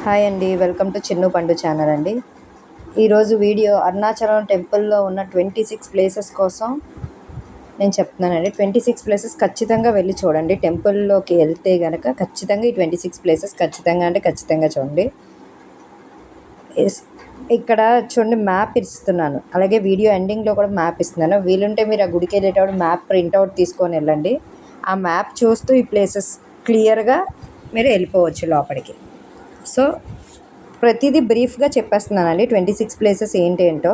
Hi అండి, welcome to Chinnu పండు channel అండి. ఈరోజు వీడియో అరుణాచలం టెంపుల్లో ఉన్న 26 ప్లేసెస్ కోసం నేను చెప్తున్నానండి. 26 ప్లేసెస్ ఖచ్చితంగా వెళ్ళి చూడండి. టెంపుల్లోకి వెళ్తే కనుక ఖచ్చితంగా ఈ 26 ప్లేసెస్ ఖచ్చితంగా చూడండి. ఇక్కడ చూడండి, మ్యాప్ ఇస్తున్నాను, అలాగే వీడియో ఎండింగ్లో కూడా మ్యాప్ ఇస్తున్నాను. వీలుంటే మీరు ఆ గుడికి వెళ్ళేటప్పుడు మ్యాప్ ప్రింట్అవుట్ తీసుకొని వెళ్ళండి. ఆ మ్యాప్ చూస్తూ ఈ ప్లేసెస్ క్లియర్గా మీరు వెళ్ళిపోవచ్చు లోపలికి. సో ప్రతిదీ బ్రీఫ్గా చెప్పేస్తున్నానండి. 26 ప్లేసెస్ ఏంటేంటో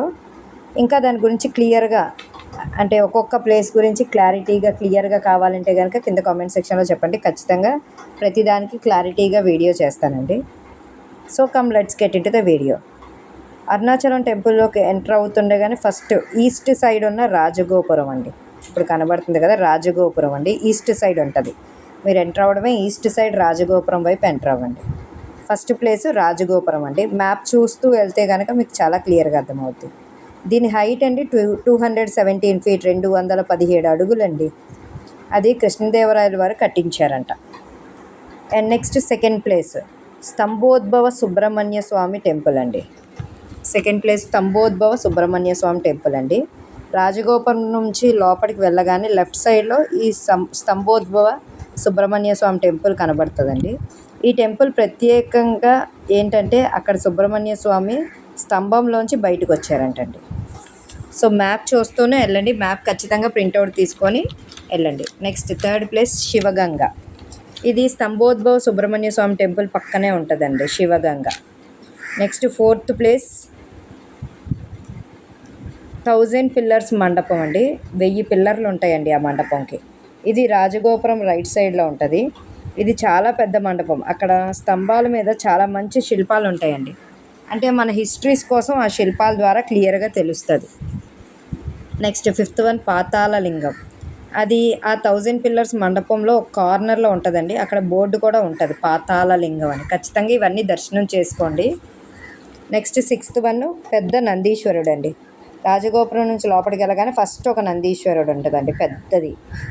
ఇంకా దాని గురించి క్లియర్గా, అంటే ఒక్కొక్క ప్లేస్ గురించి క్లియర్గా కావాలంటే కనుక కింద కామెంట్ సెక్షన్లో చెప్పండి. ఖచ్చితంగా ప్రతిదానికి క్లారిటీగా వీడియో చేస్తానండి. So let's get into the video. Arunachalam టెంపుల్లోకి ఎంటర్ అవుతుండగానే ఫస్ట్ ఈస్ట్ సైడ్ ఉన్న రాజగోపురం అండి. ఇప్పుడు కనబడుతుంది కదా, రాజగోపురం అండి. ఈస్ట్ సైడ్ ఉంటుంది. మీరు ఎంటర్ అవ్వడమే ఈస్ట్ సైడ్ రాజగోపురం వైపు ఎంటర్ అవ్వండి. ఫస్ట్ ప్లేస్ రాజగోపురం అండి. మ్యాప్ చూస్తూ వెళ్తే కనుక మీకు చాలా క్లియర్గా అర్థమవుతుంది. దీని హైట్ అండి 217 ఫీట్, 217 అడుగులండి. అది కృష్ణదేవరాయల వారు కట్టించారంట. And next second place Stambhodbhava Subrahmanya Swamy temple అండి. Second place Stambhodbhava Subrahmanya Swamy temple అండి. రాజగోపురం నుంచి లోపలికి వెళ్ళగానే లెఫ్ట్ సైడ్లో ఈ స్తంభోద్భవ సుబ్రహ్మణ్య స్వామి టెంపుల్ కనబడుతుందండి. ఈ టెంపుల్ ప్రత్యేకంగా ఏంటంటే అక్కడ సుబ్రహ్మణ్య స్వామి స్తంభంలోంచి బయటకు వచ్చారంటండి. సో మ్యాప్ చూస్తూనే వెళ్ళండి. మ్యాప్ ఖచ్చితంగా ప్రింట్అవుట్ తీసుకొని వెళ్ళండి. Next third place Sivaganga. ఇది స్తంభోద్భవ సుబ్రహ్మణ్య స్వామి టెంపుల్ పక్కనే ఉంటుందండి Sivaganga. Next fourth place 1000 pillars మండపం అండి. 1000 పిల్లర్లు ఉంటాయండి ఆ మండపంకి. ఇది రాజగోపురం రైట్ సైడ్లో ఉంటుంది. ఇది చాలా పెద్ద మండపం. అక్కడ స్తంభాల మీద చాలా మంచి శిల్పాలు ఉంటాయండి. అంటే మన హిస్టరీస్ కోసం ఆ శిల్పాల ద్వారా క్లియర్గా తెలుస్తుంది. నెక్స్ట్ ఫిఫ్త్ వన్ పాతాళ లింగం. అది ఆ 1000 పిల్లర్స్ మండపంలో ఒక కార్నర్లో ఉంటుందండి. అక్కడ బోర్డు కూడా ఉంటుంది, పాతాళ లింగం అని. ఖచ్చితంగా ఇవన్నీ దర్శనం చేసుకోండి. నెక్స్ట్ సిక్స్త్ వన్ పెద్ద నందీశ్వరుడు అండి. రాజగోపురం నుంచి లోపలికి వెళ్ళగానే ఫస్ట్ ఒక నందీశ్వరుడు ఉంటుందండి, పెద్దది.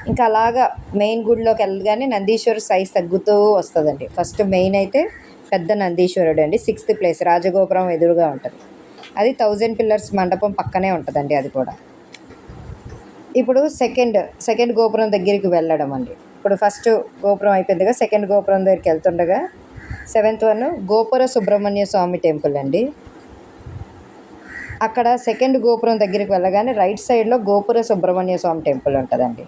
ఇంకా అలాగా మెయిన్ గుడిలోకి వెళ్ళగానే నందీశ్వరుడు సైజ్ తగ్గుతూ వస్తుందండి. ఫస్ట్ మెయిన్ అయితే పెద్ద నందీశ్వరుడు అండి. సిక్స్త్ ప్లేస్ రాజగోపురం ఎదురుగా ఉంటుంది. అది 1000 పిల్లర్స్ మండపం పక్కనే ఉంటుందండి అది కూడా. ఇప్పుడు సెకండ్ గోపురం దగ్గరికి వెళ్ళడం అండి. ఇప్పుడు ఫస్ట్ గోపురం అయిపోయిందిగా, సెకండ్ గోపురం దగ్గరికి వెళ్తుండగా seventh one గోపుర Subrahmanya Swamy temple అండి. అక్కడ సెకండ్ గోపురం దగ్గరికి వెళ్ళగానే రైట్ సైడ్లో గోపుర సుబ్రహ్మణ్య స్వామి టెంపుల్ ఉంటుందండి.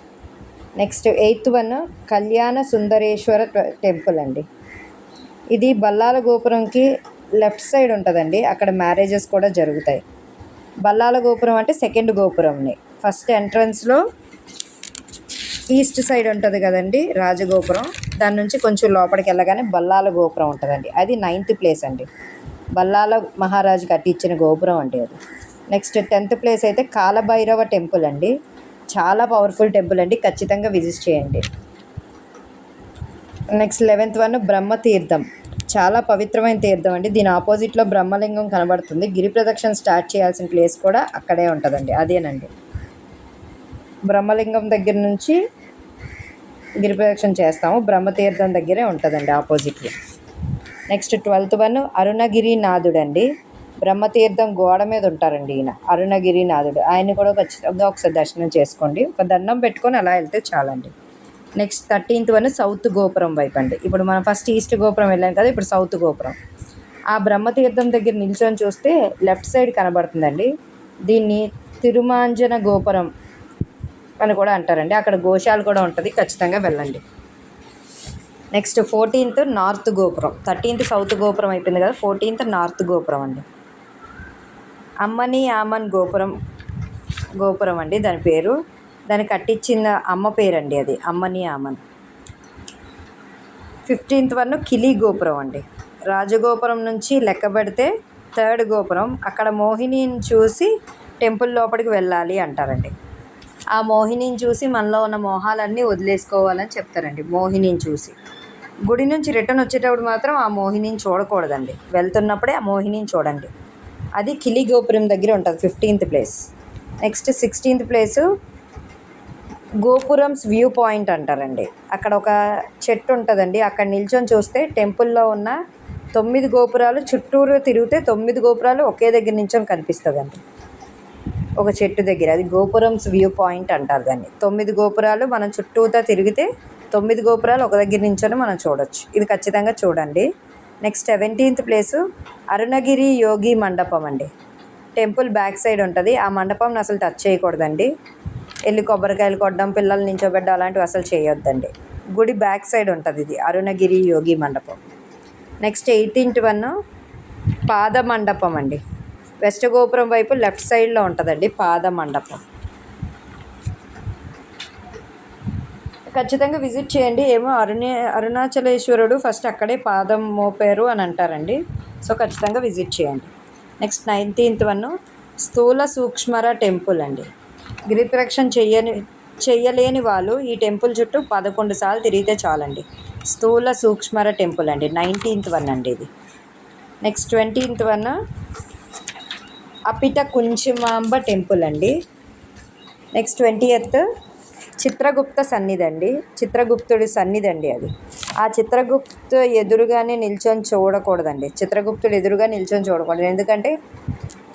నెక్స్ట్ ఎయిత్ వన్ కళ్యాణ సుందరేశ్వర టెంపుల్ అండి. ఇది బల్లాల గోపురంకి లెఫ్ట్ సైడ్ ఉంటుందండి. అక్కడ మ్యారేజెస్ కూడా జరుగుతాయి. బల్లాల గోపురం అంటే సెకండ్ గోపురంని. ఫస్ట్ ఎంట్రన్స్లో ఈస్ట్ సైడ్ ఉంటుంది కదండి రాజగోపురం, దాని నుంచి కొంచెం లోపలికి వెళ్ళగానే బల్లాల గోపురం ఉంటుందండి. అది 9th ప్లేస్ అండి. బల్లాల మహారాజు కట్టించిన గోపురం అండి అది. నెక్స్ట్ 10th ప్లేస్ అయితే కాలభైరవ టెంపుల్ అండి. చాలా పవర్ఫుల్ టెంపుల్ అండి, ఖచ్చితంగా విజిట్ చేయండి. Next 11th one Brahmatheertham. చాలా పవిత్రమైన తీర్థం అండి. దీని ఆపోజిట్లో బ్రహ్మలింగం కనబడుతుంది. గిరి ప్రదక్షిణ స్టార్ట్ చేయాల్సిన ప్లేస్ కూడా అక్కడే ఉంటుందండి, అదేనండి. బ్రహ్మలింగం దగ్గర నుంచి గిరి ప్రదక్షిణ చేస్తాము, బ్రహ్మతీర్థం దగ్గరే ఉంటుందండి ఆపోజిట్లో. నెక్స్ట్ 12th వన్ అరుణగిరినాథుడు అండి. బ్రహ్మతీర్థం గోడ మీద ఉంటారండి ఈయన, అరుణగిరినాథుడు. ఆయన కూడా ఖచ్చితంగా ఒకసారి దర్శనం చేసుకోండి. ఒక దండం పెట్టుకొని అలా వెళ్తే చాలండి. నెక్స్ట్ 13th వన్ సౌత్ గోపురం వైపు అండి. ఇప్పుడు మనం ఫస్ట్ ఈస్ట్ గోపురం వెళ్ళాం కదా, ఇప్పుడు సౌత్ గోపురం. ఆ బ్రహ్మతీర్థం దగ్గర నిల్చొని చూస్తే లెఫ్ట్ సైడ్ కనబడుతుందండి. దీన్ని తిరుమాంజన గోపురం అని కూడా అంటారండి. అక్కడ గోశాల కూడా ఉంటుంది, ఖచ్చితంగా వెళ్ళండి. నెక్స్ట్ 14th నార్త్ గోపురం. 13th సౌత్ గోపురం అయిపోయింది కదా, 14th నార్త్ గోపురం అండి. అమ్మని ఆమన్ గోపురం అండి దాని పేరు. దాన్ని కట్టించిన అమ్మ పేరండి అది, అమ్మని ఆమన్. 15th వన్ కిలి గోపురం అండి. రాజగోపురం నుంచి లెక్క పెడితే థర్డ్ గోపురం. అక్కడ మోహినిని చూసి టెంపుల్ లోపలికి వెళ్ళాలి అంటారండి. ఆ మోహినిని చూసి మనలో ఉన్న మోహాలన్నీ వదిలేసుకోవాలని చెప్తారండి. మోహినిని చూసి గుడి నుంచి రిటర్న్ వచ్చేటప్పుడు మాత్రం ఆ మోహినిని చూడకూడదండి, వెళ్తున్నప్పుడే ఆ మోహినిని చూడండి. అది కిలి గోపురం దగ్గర ఉంటుంది, 15th place. Next 16th place gopurams view point అంటారండి. అక్కడ ఒక చెట్టు ఉంటుందండి. అక్కడ నిల్చొని చూస్తే టెంపుల్లో ఉన్న 9 గోపురాలు చుట్టూరు తిరిగితే 9 గోపురాలు ఒకే దగ్గర నించొని కనిపిస్తుందండి, ఒక చెట్టు దగ్గర. అది గోపురంస్ వ్యూ పాయింట్ అంటారు దాన్ని. 9 గోపురాలు మనం చుట్టూతా తిరిగితే 9 గోపురాలు ఒక దగ్గర నించొని మనం చూడొచ్చు. ఇది ఖచ్చితంగా చూడండి. నెక్స్ట్ 17th ప్లేసు అరుణగిరి యోగి మండపం అండి. టెంపుల్ బ్యాక్ సైడ్ ఉంటుంది. ఆ మండపంని అసలు టచ్ చేయకూడదండి. వెళ్ళి కొబ్బరికాయలు కొట్టడం, పిల్లల్ని నించోబెట్టడం అలాంటివి అసలు చేయొద్దండి. గుడి బ్యాక్ సైడ్ ఉంటుంది ఇది అరుణగిరి యోగి మండపం. నెక్స్ట్ 18th వన్ పాద మండపం అండి. వెస్ట్ గోపురం వైపు లెఫ్ట్ సైడ్లో ఉంటుందండి పాద మండపం. ఖచ్చితంగా విజిట్ చేయండి. ఏమో అరుణాచలేశ్వరుడు ఫస్ట్ అక్కడే పాదం మోపారు అని అంటారండి. సో ఖచ్చితంగా విజిట్ చేయండి. నెక్స్ట్ 19th వన్ స్థూల సూక్ష్మర టెంపుల్ అండి. గిరి ప్రదక్షిణ చెయ్యలేని వాళ్ళు ఈ టెంపుల్ చుట్టూ 11 సార్లు తిరిగితే చాలండి. స్థూల సూక్ష్మర టెంపుల్ అండి. 19th వన్ అండి ఇది. Next 20th one Apita Kunchumamba temple అండి. నెక్స్ట్ 20th చిత్రగుప్త సన్నిధి అండి. చిత్రగుప్తుడి సన్నిధి అండి అది. ఆ చిత్రగుప్తు ఎదురుగానే నిల్చొని చూడకూడదండి. చిత్రగుప్తుడు ఎదురుగా నిల్చొని చూడకూడదు. ఎందుకంటే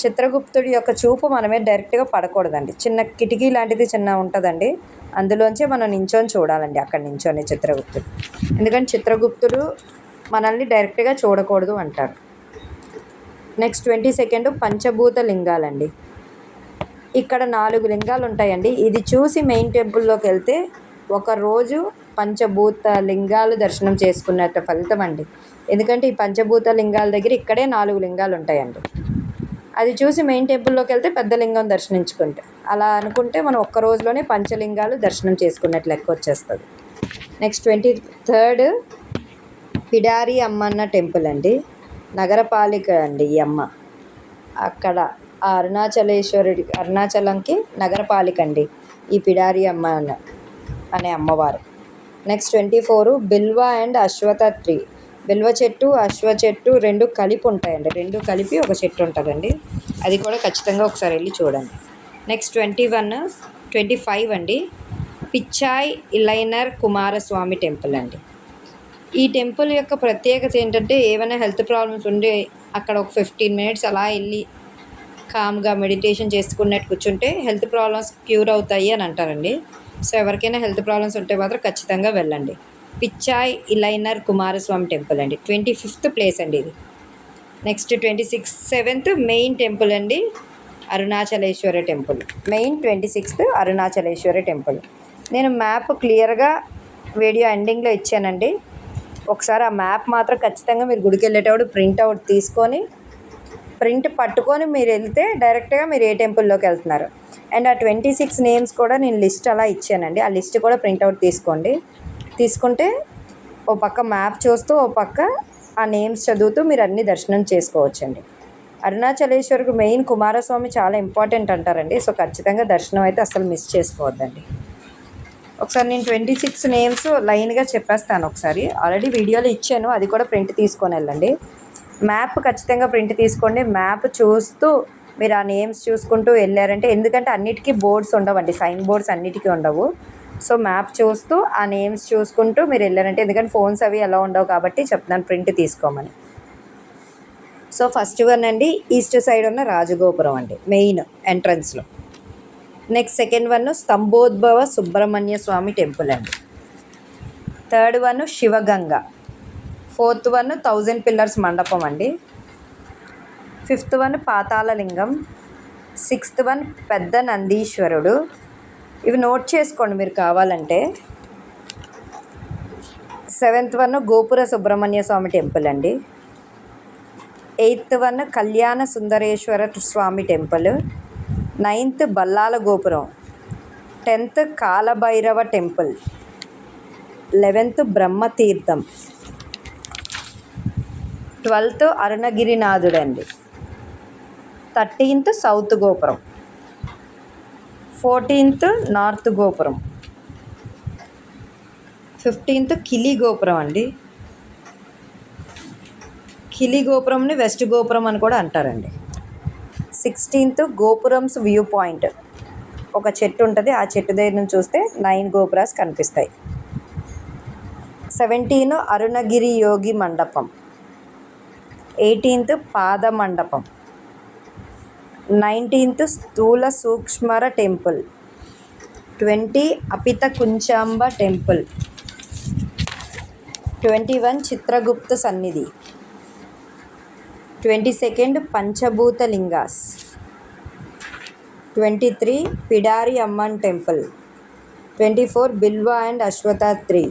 చిత్రగుప్తుడి యొక్క చూపు మనమే డైరెక్ట్గా పడకూడదండి. చిన్న కిటికీ లాంటిది చిన్న ఉంటుందండి, అందులోంచి మనం నించొని చూడాలండి. అక్కడ నించొని చిత్రగుప్తుడు, ఎందుకంటే చిత్రగుప్తుడు మనల్ని డైరెక్ట్గా చూడకూడదు అంటారు. నెక్స్ట్ 22nd పంచభూత లింగాలండి. ఇక్కడ 4 లింగాలు ఉంటాయండి. ఇది చూసి మెయిన్ టెంపుల్లోకి వెళ్తే ఒకరోజు పంచభూత లింగాలు దర్శనం చేసుకున్నట్టు ఫలితం అండి. ఎందుకంటే ఈ పంచభూత లింగాల దగ్గర ఇక్కడే 4 లింగాలు ఉంటాయండి. అది చూసి మెయిన్ టెంపుల్లోకి వెళ్తే పెద్ద లింగం దర్శించుకుంటే, అలా అనుకుంటే మనం ఒక్క రోజులోనే పంచలింగాలు దర్శనం చేసుకున్నట్లు లెక్క వచ్చేస్తుంది. నెక్స్ట్ 23rd పిడారి అమ్మన్న టెంపుల్ అండి. నగరపాలిక అండి ఈ అమ్మ. అక్కడ ఆ అరుణాచలంకి నగరపాలిక అండి ఈ పిడారి అమ్మ అనే అమ్మవారు. Next 24 Bilva and Ashwattha tree. బిల్వ చెట్టు, అశ్వ చెట్టు 2 కలిపి ఉంటాయండి. 2 కలిపి ఒక చెట్టు ఉంటుందండి. అది కూడా ఖచ్చితంగా ఒకసారి వెళ్ళి చూడండి. నెక్స్ట్ 25 అండి పిచ్చాయ్ ఇలైనర్ కుమారస్వామి టెంపుల్ అండి. ఈ టెంపుల్ యొక్క ప్రత్యేకత ఏంటంటే ఏమైనా హెల్త్ ప్రాబ్లమ్స్ ఉండి అక్కడ ఒక 15 minutes అలా వెళ్ళి కామ్గా మెడిటేషన్ చేసుకున్నట్టు కూర్చుంటే హెల్త్ ప్రాబ్లమ్స్ క్యూర్ అవుతాయి అని అంటారండి. సో ఎవరికైనా హెల్త్ ప్రాబ్లమ్స్ ఉంటే మాత్రం ఖచ్చితంగా వెళ్ళండి. పిచ్చాయ్ ఇలైనర్ కుమారస్వామి టెంపుల్ అండి. 25th ప్లేస్ అండి ఇది. నెక్స్ట్ 7th మెయిన్ టెంపుల్ అండి Arunachaleswara temple. Main 26th Arunachaleswara temple. నేను మ్యాప్ క్లియర్గా వీడియో ఎండింగ్లో ఇచ్చానండి. ఒకసారి ఆ మ్యాప్ మాత్రం ఖచ్చితంగా మీరు గుడికి వెళ్ళేటప్పుడు ప్రింట్అవుట్ తీసుకొని ప్రింట్ పట్టుకొని మీరు వెళ్తే డైరెక్ట్గా మీరు ఏ టెంపుల్లోకి వెళ్తున్నారు. అండ్ ఆ 26 నేమ్స్ కూడా నేను లిస్ట్ అలా ఇచ్చానండి. ఆ లిస్ట్ కూడా ప్రింట్అవుట్ తీసుకుంటే ఓ పక్క మ్యాప్ చూస్తూ ఓ పక్క ఆ నేమ్స్ చదువుతూ మీరు అన్ని దర్శనం చేసుకోవచ్చండి. అరుణాచలేశ్వరకు మెయిన్ కుమారస్వామి చాలా ఇంపార్టెంట్ అంటారండి. సో ఖచ్చితంగా దర్శనం అయితే అసలు మిస్ చేసుకోవద్దండి. ఒకసారి నేను 26 నేమ్స్ లైన్గా చెప్పేస్తాను. ఒకసారి ఆల్రెడీ వీడియోలో ఇచ్చాను, అది కూడా ప్రింట్ తీసుకొని వెళ్ళండి. మ్యాప్ ఖచ్చితంగా ప్రింట్ తీసుకోండి. మ్యాప్ చూస్తూ మీరు ఆ నేమ్స్ చూసుకుంటూ వెళ్ళారంటే, ఎందుకంటే అన్నిటికీ బోర్డ్స్ ఉండవండి, సైన్ బోర్డ్స్ అన్నిటికీ ఉండవు. సో మ్యాప్ చూస్తూ ఆ నేమ్స్ చూసుకుంటూ మీరు వెళ్ళారంటే, ఎందుకంటే ఫోన్స్ అవి ఎలా ఉండవు కాబట్టి చెప్తున్నాను ప్రింట్ తీసుకోమని. సో ఫస్ట్ వన్ అండి ఈస్ట్ సైడ్ ఉన్న రాజగోపురం అండి మెయిన్ ఎంట్రన్స్లో. Next second one స్తంభోద్భవ Subrahmanya Swamy temple అండి. Third one Sivaganga. 4th one 1000 pillars మండపం అండి. 5th one పాతాళలింగం. 6th వన్ పెద్ద నందీశ్వరుడు. ఇవి నోట్ చేసుకోండి మీరు కావాలంటే. 7th one గోపుర Subrahmanya Swamy temple అండి. 8th వన్ కళ్యాణ సుందరేశ్వర స్వామి టెంపుల్. 9th బల్లాల గోపురం. 10th Kalabhairava temple. 11th Brahmatheertham. 12th అరుణగిరినాథుడు అండి. 13th సౌత్ గోపురం. 14th నార్త్ గోపురం. 15th కిలి గోపురం అండి. కిలి గోపురంని వెస్ట్ గోపురం అని కూడా అంటారండి. 16th గోపురంస్ view point. ఒక చెట్టు ఉంటుంది, ఆ చెట్టు దగ్గర నుంచి చూస్తే 9 గోపురాస్ కనిపిస్తాయి. 17 అరుణగిరి యోగి మండపం. 18th పాద మండపం, 19th స్థూల సూక్ష్మర టెంపుల్, 20 అపిత కుంచాంబ టెంపుల్, 21 చిత్రగుప్త సన్నిధి, 22nd పంచభూత lingas, 23 పిడారి Amman temple, 24 Bilva and Ashwathatri,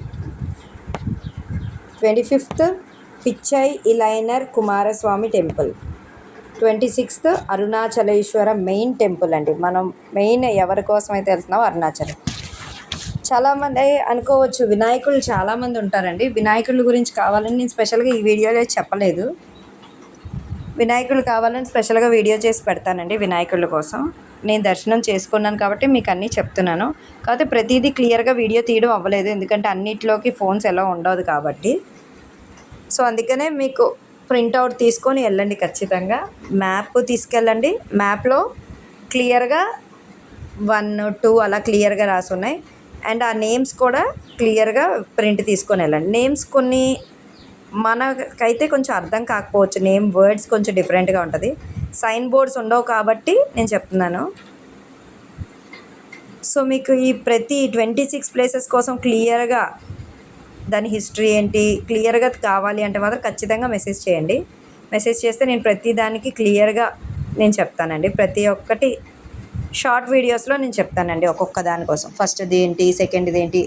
25th Pichai Ilainar Kumaraswamy temple, 26th Arunachaleswara main temple అండి. మనం మెయిన్ ఎవరి కోసం అయితే వెళ్తున్నామో అరుణాచలం. చాలామంది అనుకోవచ్చు వినాయకులు చాలామంది ఉంటారండి. వినాయకుల గురించి కావాలని నేను స్పెషల్గా ఈ వీడియోలో చెప్పలేదు. వినాయకులు కావాలని స్పెషల్గా వీడియో చేసి పెడతానండి. వినాయకుల కోసం నేను దర్శనం చేసుకున్నాను కాబట్టి మీకు అన్నీ చెప్తున్నాను. కాకపోతే ప్రతిదీ క్లియర్గా వీడియో తీయడం అవ్వలేదు, ఎందుకంటే అన్నిటిలోకి ఫోన్స్ ఎలా ఉండదు కాబట్టి. సో అందుకనే మీకు ప్రింట్అవుట్ తీసుకొని వెళ్ళండి. ఖచ్చితంగా మ్యాప్ తీసుకెళ్ళండి. మ్యాప్లో క్లియర్గా 1, 2 అలా క్లియర్గా రాసి ఉన్నాయి. అండ్ ఆ నేమ్స్ కూడా క్లియర్గా ప్రింట్ తీసుకొని వెళ్ళండి. నేమ్స్ కొన్ని మనకైతే కొంచెం అర్థం కాకపోవచ్చు, నేమ్ వర్డ్స్ కొంచెం డిఫరెంట్గా ఉంటుంది. సైన్ బోర్డ్స్ ఉండవు కాబట్టి నేను చెప్తున్నాను. సో మీకు ఈ ప్రతి 26 ప్లేసెస్ కోసం క్లియర్గా దాని హిస్టరీ ఏంటి క్లియర్గా కావాలి అంటే మాత్రం ఖచ్చితంగా మెసేజ్ చేయండి. మెసేజ్ చేస్తే నేను ప్రతి దానికి క్లియర్గా నేను చెప్తానండి. ప్రతి ఒక్కటి షార్ట్ వీడియోస్లో నేను చెప్తానండి. ఒక్కొక్క దానికోసం ఫస్ట్ది ఏంటి, సెకండ్ది ఏంటి,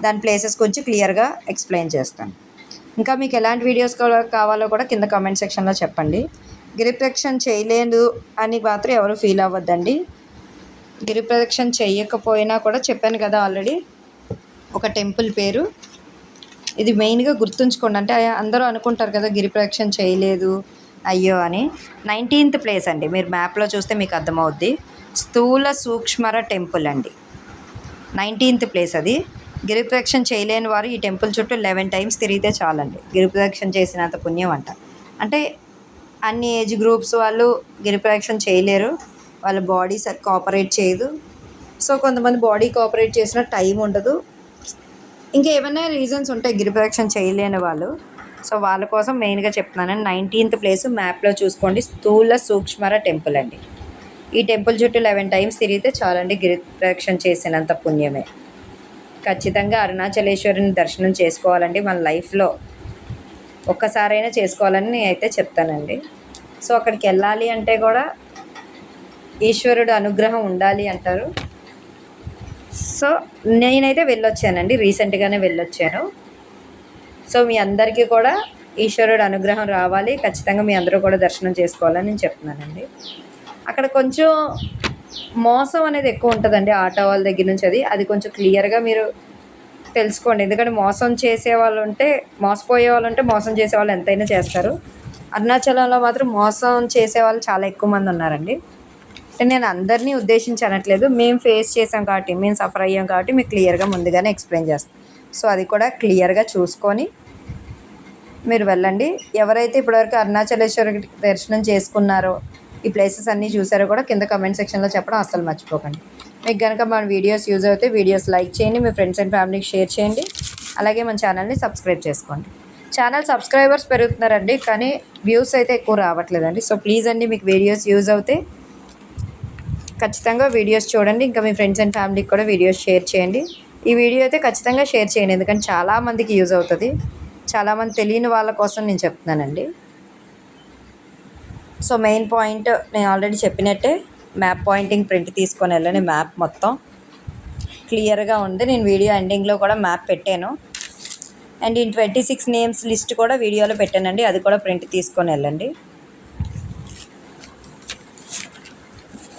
దాని ప్లేసెస్ గురించి క్లియర్గా ఎక్స్ప్లెయిన్ చేస్తాను. ఇంకా మీకు ఎలాంటి వీడియోస్ కావాలో కూడా కింద కామెంట్ సెక్షన్లో చెప్పండి. గిరి ప్రదక్షిణ చేయలేదు అని మాత్రం ఎవరు ఫీల్ అవ్వద్దండి. గిరి ప్రదక్షిణ చేయకపోయినా కూడా చెప్పాను కదా ఆల్రెడీ ఒక టెంపుల్ పేరు. ఇది మెయిన్గా గుర్తుంచుకోండి. అంటే అందరూ అనుకుంటారు కదా గిరి ప్రదక్షిణ చేయలేదు అయ్యో అని. 19th ప్లేస్ అండి. మీరు మ్యాప్లో చూస్తే మీకు అర్థమవుద్ది. స్థూల సూక్ష్మర టెంపుల్ అండి. 19th ప్లేస్ అది. గిరి ప్రదక్షిణ చేయలేని వారు ఈ టెంపుల్ చుట్టూ 11 times తిరిగితే చాలండి. గిరి ప్రదక్షిణ చేసినంత పుణ్యం అంట. అంటే అన్ని ఏజ్ గ్రూప్స్ వాళ్ళు గిరి ప్రదక్షిణ చేయలేరు, వాళ్ళ బాడీ కోఆపరేట్ చేయదు. సో కొంతమంది బాడీ కోఆపరేట్ చేసిన టైం ఉండదు, ఇంకా ఏమైనా రీజన్స్ ఉంటాయి గిరి ప్రదక్షిణ చేయలేని వాళ్ళు. సో వాళ్ళ కోసం మెయిన్గా చెప్తున్నాను. 19th ప్లేస్ మ్యాప్లో చూసుకోండి. స్థూల సూక్ష్మర టెంపుల్ అండి. ఈ టెంపుల్ చుట్టూ 11 times తిరిగితే చాలండి. గిరి ప్రదక్షిణ చేసినంత పుణ్యమే. ఖచ్చితంగా అరుణాచలేశ్వరుని దర్శనం చేసుకోవాలండి. మన లైఫ్లో ఒక్కసారైనా చేసుకోవాలని నేనైతే చెప్తానండి. సో అక్కడికి వెళ్ళాలి అంటే కూడా ఈశ్వరుడు అనుగ్రహం ఉండాలి అంటారు. సో నేనైతే వెళ్ళొచ్చానండి, రీసెంట్గానే వెళ్ళొచ్చాను. సో మీ అందరికీ కూడా ఈశ్వరుడు అనుగ్రహం రావాలి, ఖచ్చితంగా మీ అందరూ కూడా దర్శనం చేసుకోవాలని నేను చెప్తున్నానండి. అక్కడ కొంచెం మోసం అనేది ఎక్కువ ఉంటుందండి ఆటో వాళ్ళ దగ్గర నుంచి. అది కొంచెం క్లియర్గా మీరు తెలుసుకోండి. ఎందుకంటే మోసం చేసే వాళ్ళు ఉంటే, మోసపోయే వాళ్ళు ఉంటే, మోసం చేసే వాళ్ళు ఎంతైనా చేస్తారు. అరుణాచలంలో మాత్రం మోసం చేసే వాళ్ళు చాలా ఎక్కువ మంది ఉన్నారండి. నేను అందరినీ ఉద్దేశించి అనట్లేదు, మేము ఫేస్ చేసాం కాబట్టి, మేము సఫర్ అయ్యాం కాబట్టి మీకు క్లియర్గా ముందుగానే ఎక్స్ప్లెయిన్ చేస్తాం. సో అది కూడా క్లియర్గా చూసుకొని మీరు వెళ్ళండి. ఎవరైతే ఇప్పటివరకు అరుణాచలేశ్వర దర్శనం చేసుకున్నారో, ఈ ప్లేసెస్ అన్నీ చూసారో కూడా కింద కమెంట్ సెక్షన్లో చెప్పడం అస్సలు మర్చిపోకండి. మీకు కనుక మన వీడియోస్ యూజ్ అవుతే వీడియోస్ లైక్ చేయండి, మీ ఫ్రెండ్స్ అండ్ ఫ్యామిలీకి షేర్ చేయండి. అలాగే మన ఛానల్ని సబ్స్క్రైబ్ చేసుకోండి. ఛానల్ సబ్స్క్రైబర్స్ పెరుగుతున్నారండి, కానీ వ్యూస్ అయితే ఎక్కువ రావట్లేదండి. సో ప్లీజ్ అండి, మీకు వీడియోస్ యూజ్ అవుతే ఖచ్చితంగా వీడియోస్ చూడండి. ఇంకా మీ ఫ్రెండ్స్ అండ్ ఫ్యామిలీకి కూడా వీడియోస్ షేర్ చేయండి. ఈ వీడియో అయితే ఖచ్చితంగా షేర్ చేయండి, ఎందుకంటే చాలామందికి యూజ్ అవుతుంది. చాలామంది తెలియని వాళ్ళ కోసం నేను చెప్తున్నానండి. సో మెయిన్ పాయింట్ నేను ఆల్రెడీ చెప్పినట్టే, మ్యాప్ పాయింటింగ్ ప్రింట్ తీసుకొని వెళ్ళండి. మ్యాప్ మొత్తం క్లియర్గా ఉంది. నేను వీడియో ఎండింగ్లో కూడా మ్యాప్ పెట్టాను. అండ్ ఈ 26 నేమ్స్ లిస్ట్ కూడా వీడియోలో పెట్టానండి, అది కూడా ప్రింట్ తీసుకొని వెళ్ళండి.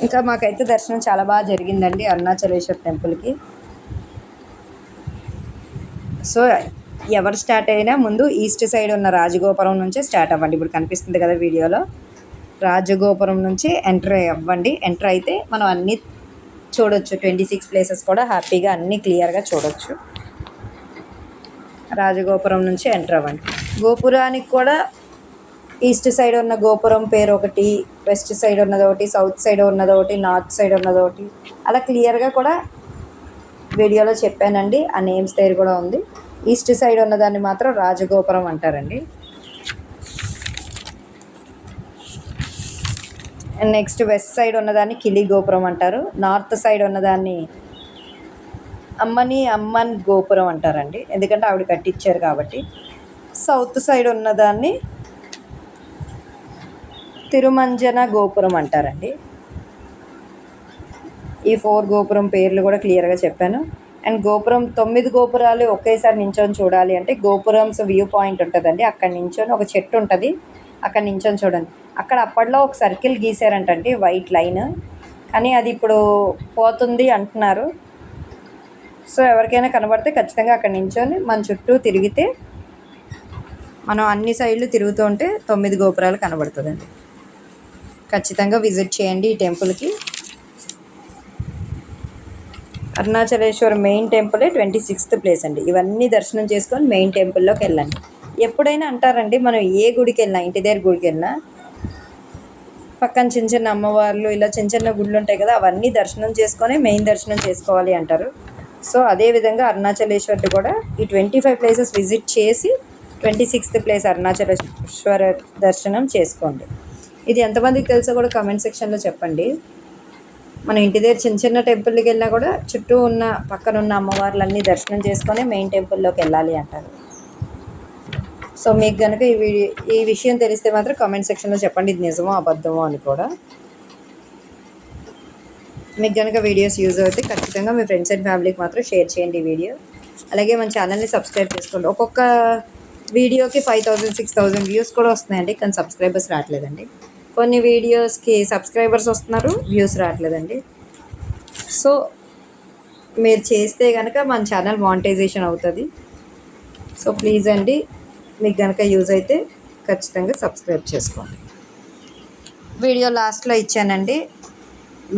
ఇంకా మాకైతే దర్శనం చాలా బాగా జరిగిందండి అరుణాచలేశ్వర టెంపుల్కి. సో ఎవరు స్టార్ట్ అయినా ముందు ఈస్ట్ సైడ్ ఉన్న రాజగోపురం నుంచే స్టార్ట్ అవ్వండి. ఇప్పుడు కనిపిస్తుంది కదా వీడియోలో, రాజగోపురం నుంచి ఎంటర్ అవ్వండి. ఎంటర్ అయితే మనం అన్నీ చూడొచ్చు, 26 ప్లేసెస్ కూడా హ్యాపీగా అన్నీ క్లియర్గా చూడొచ్చు. రాజగోపురం నుంచి ఎంటర్ అవ్వండి. గోపురానికి కూడా ఈస్ట్ సైడ్ ఉన్న గోపురం పేరు ఒకటి, వెస్ట్ సైడ్ ఉన్నది ఒకటి, సౌత్ సైడ్ ఉన్నది ఒకటి, నార్త్ సైడ్ ఉన్నది ఒకటి, అలా క్లియర్గా కూడా వీడియోలో చెప్పానండి. ఆ నేమ్స్ దగ్గర కూడా ఉంది. ఈస్ట్ సైడ్ ఉన్నదాన్ని మాత్రం రాజగోపురం అంటారండి. అండ్ నెక్స్ట్ వెస్ట్ సైడ్ ఉన్నదాన్ని కిలి గోపురం అంటారు. నార్త్ సైడ్ ఉన్నదాన్ని అమ్మన్ గోపురం అంటారండి, ఎందుకంటే ఆవిడ కట్టించారు కాబట్టి. సౌత్ సైడ్ ఉన్నదాన్ని తిరుమంజన గోపురం అంటారండి. ఈ 4 గోపురం పేర్లు కూడా క్లియర్గా చెప్పాను. అండ్ గోపురం 9 గోపురాలు ఒకేసారి నించొని చూడాలి అంటే గోపురంస్ వ్యూ పాయింట్ ఉంటుందండి, అక్కడ నించొని ఒక చెట్టు ఉంటుంది, అక్కడ నించొని చూడండి. అక్కడ అప్పట్లో ఒక సర్కిల్ గీసారంటండి, వైట్ లైన్, కానీ అది ఇప్పుడు పోతుంది అంటున్నారు. సో ఎవరికైనా కనబడితే ఖచ్చితంగా అక్కడ నించొని మన చుట్టూ తిరిగితే మనం అన్ని సైడ్లు తిరుగుతూ ఉంటే 9 గోపురాలు కనబడుతుందండి. ఖచ్చితంగా విజిట్ చేయండి ఈ టెంపుల్కి. అరుణాచలేశ్వర మెయిన్ టెంపులే 26th ప్లేస్ అండి. ఇవన్నీ దర్శనం చేసుకొని మెయిన్ టెంపుల్లోకి వెళ్ళండి. ఎప్పుడైనా అంటారండి, మనం ఏ గుడికి వెళ్ళినా, ఇంటి దగ్గర గుడికి వెళ్ళినా పక్కన చిన్న చిన్న అమ్మవార్లు ఇలా చిన్న చిన్న గుళ్ళు ఉంటాయి కదా, అవన్నీ దర్శనం చేసుకొని మెయిన్ దర్శనం చేసుకోవాలి అంటారు. సో అదేవిధంగా అరుణాచలేశ్వరుడు కూడా ఈ 25 ప్లేసెస్ విజిట్ చేసి 26th ప్లేస్ అరుణాచలేశ్వర దర్శనం చేసుకోండి. ఇది ఎంతమందికి తెలుసో కూడా కామెంట్ సెక్షన్లో చెప్పండి. మన ఇంటి దగ్గర చిన్న చిన్న టెంపుల్కి వెళ్ళినా కూడా చుట్టూ ఉన్న పక్కన ఉన్న అమ్మవార్లన్నీ దర్శనం చేసుకొని మెయిన్ టెంపుల్లోకి వెళ్ళాలి అంటారు. సో మీకు కనుక ఈ విషయం తెలిస్తే మాత్రం కామెంట్ సెక్షన్లో చెప్పండి, ఇది నిజమో అబద్ధమో అని కూడా. మీకు కనుక వీడియోస్ యూజ్ అవుతే ఖచ్చితంగా మీ ఫ్రెండ్స్ అండ్ ఫ్యామిలీకి మాత్రం షేర్ చేయండి ఈ వీడియో. అలాగే మన ఛానల్ని సబ్స్క్రైబ్ చేసుకోండి. ఒక్కొక్క వీడియోకి 5000 6000 వ్యూస్ కూడా వస్తున్నాయండి, కానీ సబ్స్క్రైబర్స్ రావట్లేదండి. కొన్ని వీడియోస్కి సబ్స్క్రైబర్స్ వస్తున్నారు, వ్యూస్ రావట్లేదండి. సో మీరు చేస్తే కనుక మన ఛానల్ మానిటైజేషన్ అవుతుంది. సో ప్లీజ్ అండి, మీకు కనుక యూజ్ అయితే ఖచ్చితంగా సబ్స్క్రైబ్ చేసుకోండి. వీడియో లాస్ట్లో ఇచ్చానండి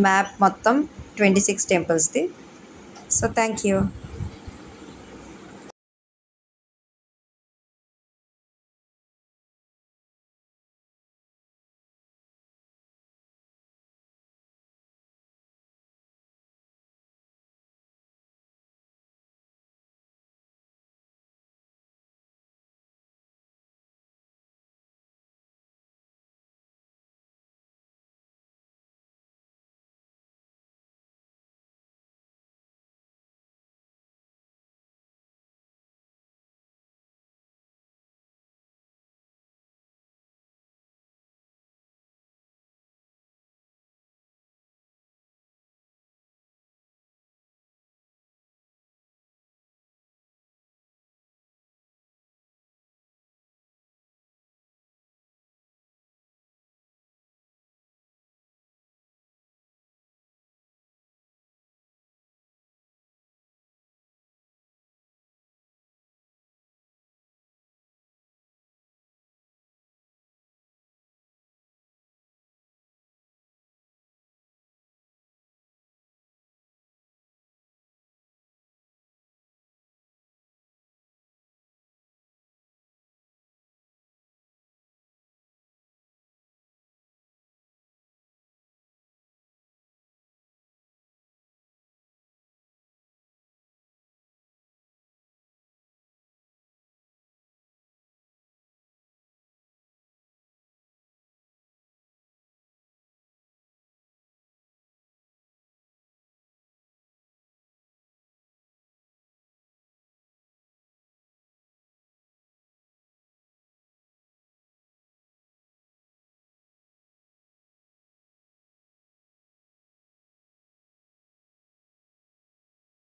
మ్యాప్ మొత్తం 26 టెంపుల్స్ది. So thank you.